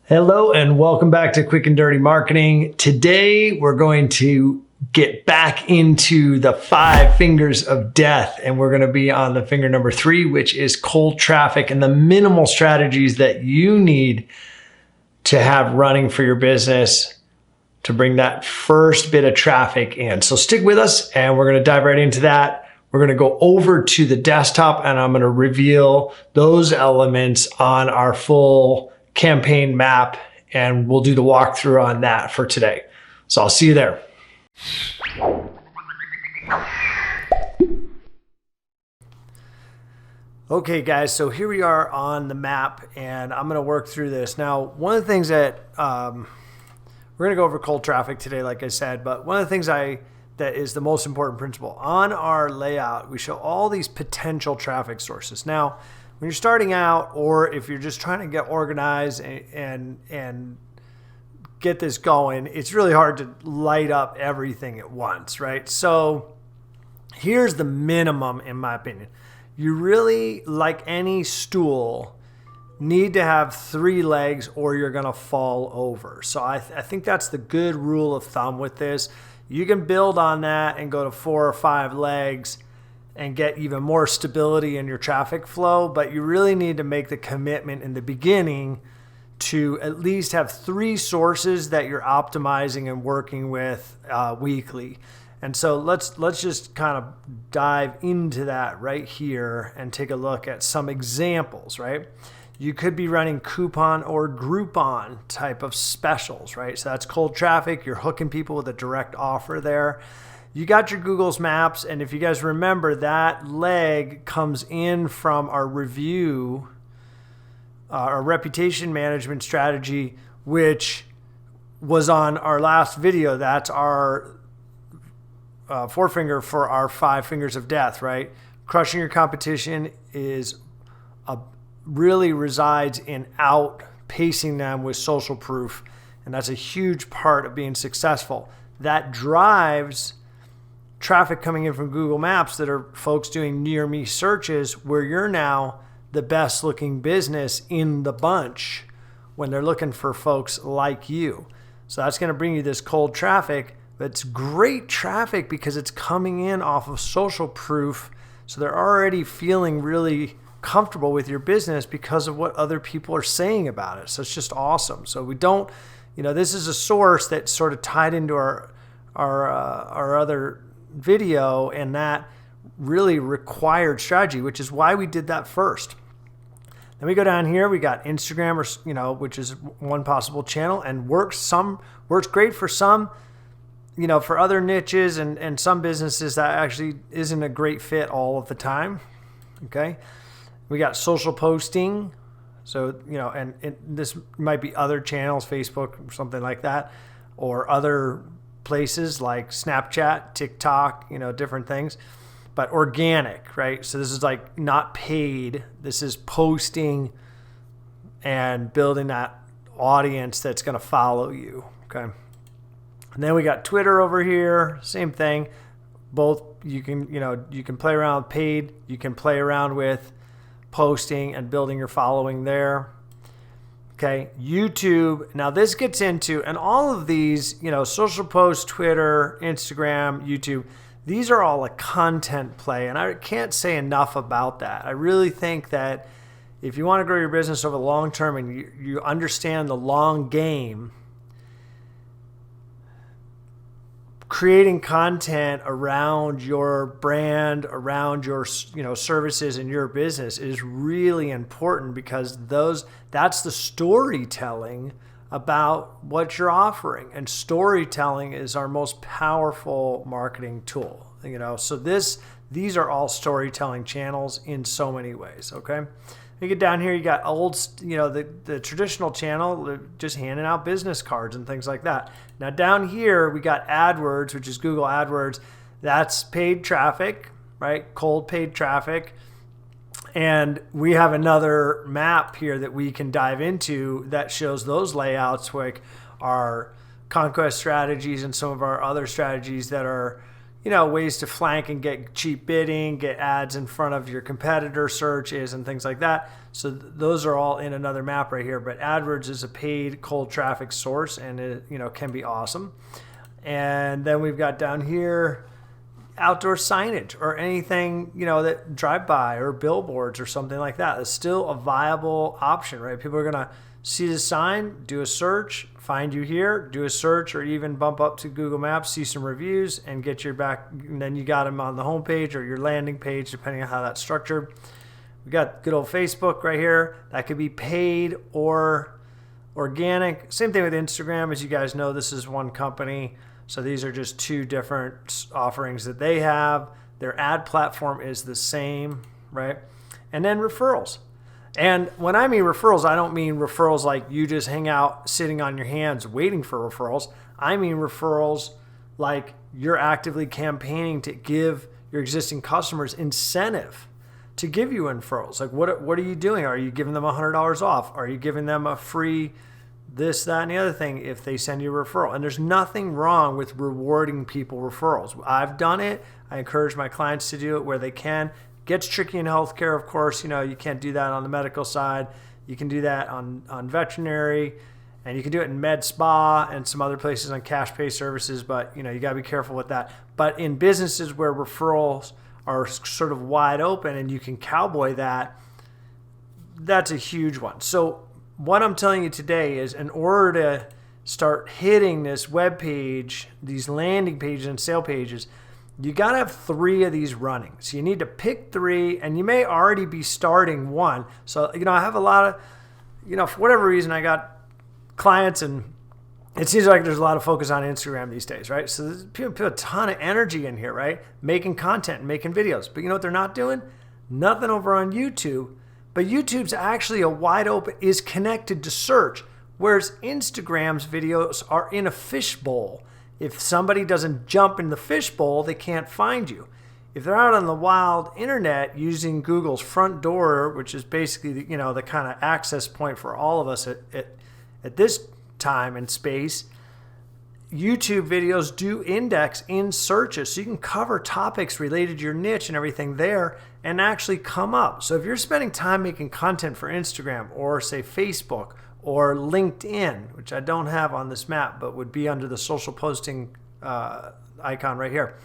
Hello and welcome back to Quick and Dirty Marketing. Today we're going to get back into the 5 fingers of death, and we're going to be on the finger number 3, which is cold traffic and the minimal strategies that you need to have running for your business to bring that first bit of traffic in. So stick with us and we're going to dive right into that. We're going to go over to the desktop and I'm going to reveal those elements on our full campaign map, and we'll do the walkthrough on that for today. So I'll see you there. Okay guys, so here we are on the map and I'm gonna work through this. Now, one of the things that, we're gonna go over cold traffic today, like I said, but one of the things that is the most important principle. On our layout, we show all these potential traffic sources. Now, when you're starting out, or if you're just trying to get organized and get this going, it's really hard to light up everything at once, right? So here's the minimum, in my opinion. You really, like any stool, need to have 3 legs or you're gonna fall over. So I think that's the good rule of thumb with this. You can build on that and go to 4 or 5 legs and get even more stability in your traffic flow, but you really need to make the commitment in the beginning to at least have 3 sources that you're optimizing and working with weekly. And so let's just kind of dive into that right here and take a look at some examples, right? You could be running coupon or Groupon type of specials, right? So that's cold traffic. You're hooking people with a direct offer there. You got your Google's Maps, and if you guys remember, that leg comes in from our review, our reputation management strategy, which was on our last video. That's our forefinger for our 5 fingers of death, right? Crushing your competition really resides in outpacing them with social proof, and that's a huge part of being successful. That drives traffic coming in from Google Maps that are folks doing near me searches, where you're now the best looking business in the bunch when they're looking for folks like you. So that's going to bring you this cold traffic. That's great traffic because it's coming in off of social proof. So they're already feeling really comfortable with your business because of what other people are saying about it. So it's just awesome. So we don't, this is a source that's sort of tied into our other video, and that really required strategy, which is why we did that first. Then we go down here, we got Instagram, or which is one possible channel, and works great for some, for other niches and some businesses that actually isn't a great fit all of the time. Okay, we got social posting, so and this might be other channels, Facebook or something like that, or other places like Snapchat, TikTok, different things, but organic, right? So this is like not paid. This is posting and building that audience that's going to follow you. Okay. And then we got Twitter over here, same thing. Both you can play around with paid, you can play around with posting and building your following there. Okay, YouTube. Now this gets into, and all of these, social posts, Twitter, Instagram, YouTube, these are all a content play, and I can't say enough about that. I really think that if you want to grow your business over the long term and you understand the long game, creating content around your brand, around your services in your business is really important, because that's the storytelling about what you're offering, and storytelling is our most powerful marketing tool. So these are all storytelling channels in so many ways. Okay, you get down here, you got the traditional channel, just handing out business cards and things like that. Now down here we got AdWords, which is Google AdWords. That's paid traffic, right? Cold paid traffic. And we have another map here that we can dive into that shows those layouts, like our conquest strategies and some of our other strategies that are, ways to flank and get cheap bidding, get ads in front of your competitor searches and things like that. So those are all in another map right here. But AdWords is a paid cold traffic source, and it can be awesome. And then we've got down here outdoor signage or anything, that drive by or billboards or something like that. It's still a viable option, right? People are going to see the sign, do a search, find you here, do a search, or even bump up to Google Maps, see some reviews, and get your back. And then you got them on the homepage or your landing page, depending on how that's structured. We got good old Facebook right here. That could be paid or organic. Same thing with Instagram. As you guys know, this is one company. So these are just two different offerings that they have. Their ad platform is the same, right? And then referrals. And when I mean referrals, I don't mean referrals like you just hang out sitting on your hands waiting for referrals. I mean referrals like you're actively campaigning to give your existing customers incentive to give you referrals. Like what are you doing? Are you giving them $100 off? Are you giving them a free this, that, and the other thing if they send you a referral? And there's nothing wrong with rewarding people referrals. I've done it. I encourage my clients to do it where they can. Gets tricky in healthcare, of course. You can't do that on the medical side. You can do that on veterinary, and you can do it in med spa and some other places on cash pay services, but you got to be careful with that. But in businesses where referrals are sort of wide open and you can cowboy that, that's a huge one. So what I'm telling you today is, in order to start hitting this web page, these landing pages and sale pages, you got to have 3 of these running. So you need to pick 3, and you may already be starting one. So, I have a lot of, for whatever reason, I got clients, and it seems like there's a lot of focus on Instagram these days, right? So there's people put a ton of energy in here, right? Making content, making videos. But you know what they're not doing? Nothing over on YouTube. But YouTube's actually is connected to search, whereas Instagram's videos are in a fishbowl. If somebody doesn't jump in the fishbowl, they can't find you. If they're out on the wild internet using Google's front door, which is basically the kind of access point for all of us at this time and space, YouTube videos do index in searches. So you can cover topics related to your niche and everything there and actually come up. So if you're spending time making content for Instagram or say Facebook or LinkedIn, which I don't have on this map, but would be under the social posting icon right here.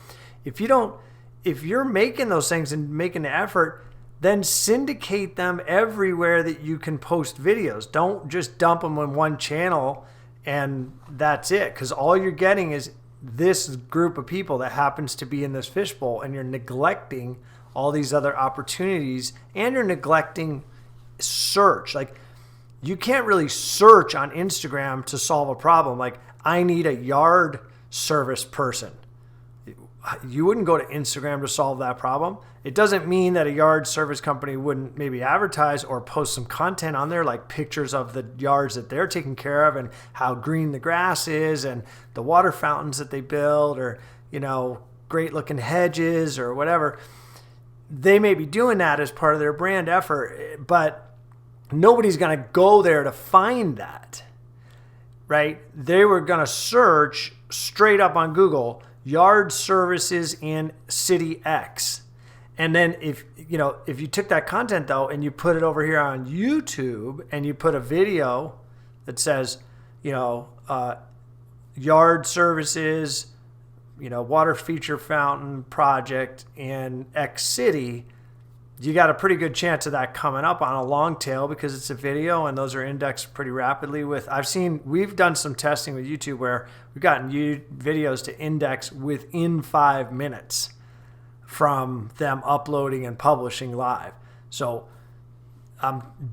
If you're making those things and making the effort, then syndicate them everywhere that you can post videos. Don't just dump them on one channel and that's it. Because all you're getting is this group of people that happens to be in this fishbowl, and you're neglecting all these other opportunities, and you're neglecting search. Like, you can't really search on Instagram to solve a problem. Like, I need a yard service person. You wouldn't go to Instagram to solve that problem. It doesn't mean that a yard service company wouldn't maybe advertise or post some content on there, like pictures of the yards that they're taking care of and how green the grass is and the water fountains that they build, or, great looking hedges or whatever. They may be doing that as part of their brand effort, but nobody's going to go there to find that, right? They were going to search straight up on Google, yard services in city X. And then if you took that content though, and you put it over here on YouTube, and you put a video that says, yard services, water feature fountain project in X city, you got a pretty good chance of that coming up on a long tail because it's a video, and those are indexed pretty rapidly. We've done some testing with YouTube where we've gotten videos to index within 5 minutes from them uploading and publishing live. So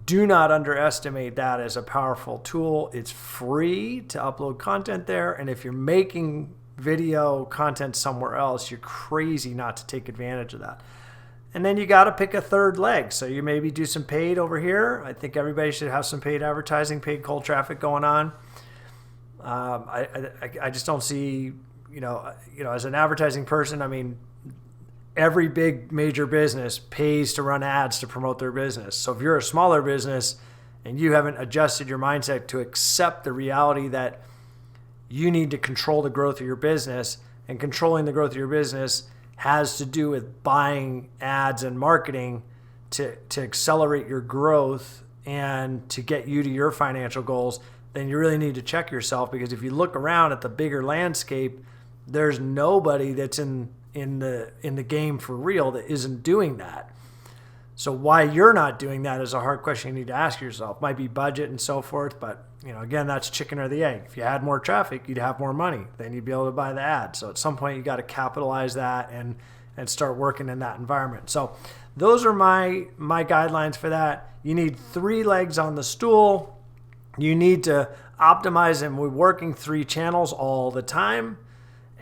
do not underestimate that as a powerful tool. It's free to upload content there, and if you're making video content somewhere else, you're crazy not to take advantage of that. And then you got to pick a third leg. So you maybe do some paid over here. I think everybody should have some paid advertising, paid cold traffic going on. I just don't see, as an advertising person, I mean, every big major business pays to run ads to promote their business. So if you're a smaller business and you haven't adjusted your mindset to accept the reality that you need to control the growth of your business and controlling the growth of your business has to do with buying ads and marketing to accelerate your growth and to get you to your financial goals, then you really need to check yourself, because if you look around at the bigger landscape, there's nobody that's in the game for real that isn't doing that. So why you're not doing that is a hard question you need to ask yourself. Might be budget and so forth, but again, that's chicken or the egg. If you had more traffic, you'd have more money. Then you'd be able to buy the ad. So at some point you got to capitalize that and start working in that environment. So those are my guidelines for that. You need 3 legs on the stool. You need to optimize and we're working 3 channels all the time.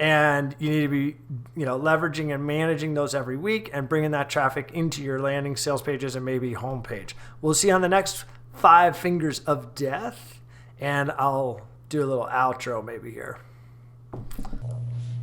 And you need to be, leveraging and managing those every week and bringing that traffic into your landing sales pages and maybe homepage. We'll see on the next 5 fingers of death, and I'll do a little outro maybe here.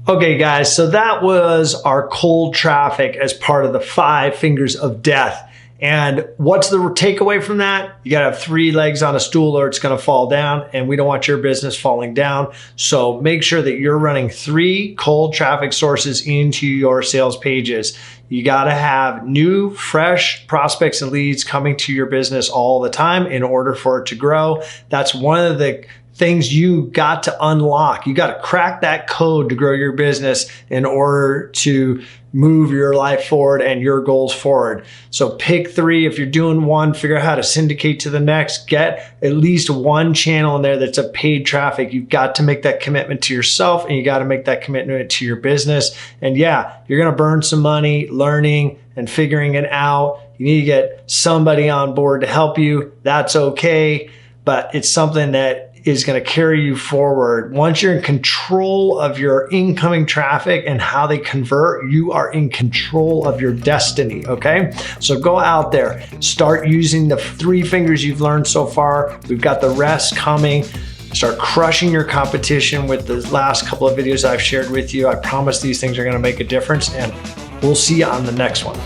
Okay, guys, so that was our cold traffic as part of the 5 fingers of death. And what's the takeaway from that? You gotta have 3 legs on a stool or it's gonna fall down, and we don't want your business falling down. So make sure that you're running 3 cold traffic sources into your sales pages. You gotta have new, fresh prospects and leads coming to your business all the time in order for it to grow. That's one of the things you got to unlock. You got to crack that code to grow your business in order to move your life forward and your goals forward. So pick 3. If you're doing one, figure out how to syndicate to the next. Get at least 1 channel in there that's a paid traffic. You've got to make that commitment to yourself, and you got to make that commitment to your business. And yeah, you're going to burn some money learning and figuring it out. You need to get somebody on board to help you. That's okay, but it's something that is going to carry you forward. Once you're in control of your incoming traffic and how they convert, you are in control of your destiny, okay? So go out there, start using the 3 fingers you've learned so far. We've got the rest coming. Start crushing your competition with the last couple of videos I've shared with you. I promise these things are going to make a difference, and we'll see you on the next one.